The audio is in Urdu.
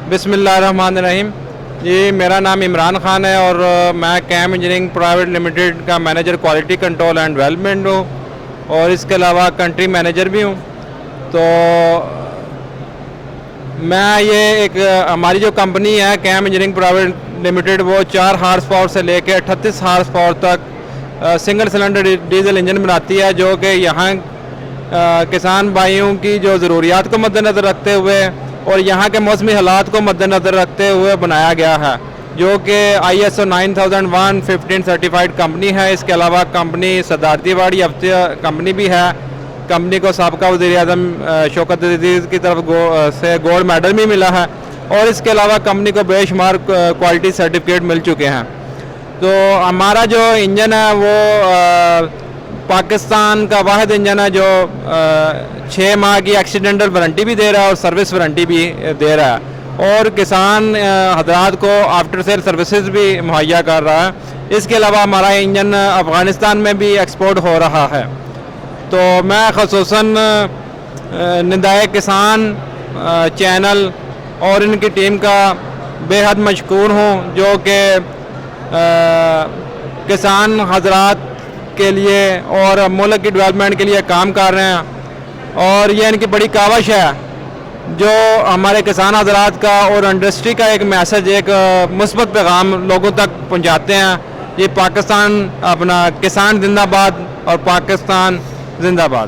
بسم اللہ الرحمن الرحیم. جی میرا نام عمران خان ہے اور میں کیم انجینئرنگ پرائیویٹ لمیٹڈ کا manager quality control and development ہوں اور اس کے علاوہ کنٹری مینیجر بھی ہوں. تو میں یہ ایک ہماری جو کمپنی ہے کیم انجینئرنگ پرائیویٹ لمیٹڈ وہ 4 ہارس پاور سے لے کے 38 ہارس پاور تک سنگل سلنڈر ڈیزل انجن بناتی ہے، جو کہ یہاں کسان بھائیوں کی جو ضروریات کو مد نظر رکھتے ہوئے اور یہاں کے موسمی حالات کو مد نظر رکھتے ہوئے بنایا گیا ہے، جو کہ ISO 9001-15 سرٹیفائڈ کمپنی ہے. اس کے علاوہ کمپنی صدارتی ایوارڈ یافتہ کمپنی بھی ہے. کمپنی کو سابقہ وزیر اعظم شوکت عزیز کی طرف سے گولڈ میڈل بھی ملا ہے اور اس کے علاوہ کمپنی کو بے شمار کوالٹی سرٹیفکیٹ مل چکے ہیں. تو ہمارا جو انجن ہے وہ پاکستان کا واحد انجن ہے جو 6 ماہ کی ایکسیڈنٹل وارنٹی بھی دے رہا ہے اور سروس وارنٹی بھی دے رہا ہے اور کسان حضرات کو آفٹر سیل سروسز بھی مہیا کر رہا ہے. اس کے علاوہ ہمارا انجن افغانستان میں بھی ایکسپورٹ ہو رہا ہے. تو میں خصوصاً ندائے کسان چینل اور ان کی ٹیم کا بے حد مشکور ہوں، جو کہ کسان حضرات کے لیے اور ملک کی ڈیولپمنٹ کے لیے کام کر رہے ہیں اور یہ ان کی بڑی کاوش ہے جو ہمارے کسان حضرات کا اور انڈسٹری کا ایک میسج، ایک مثبت پیغام لوگوں تک پہنچاتے ہیں. یہ پاکستان اپنا کسان زندہ باد اور پاکستان زندہ باد.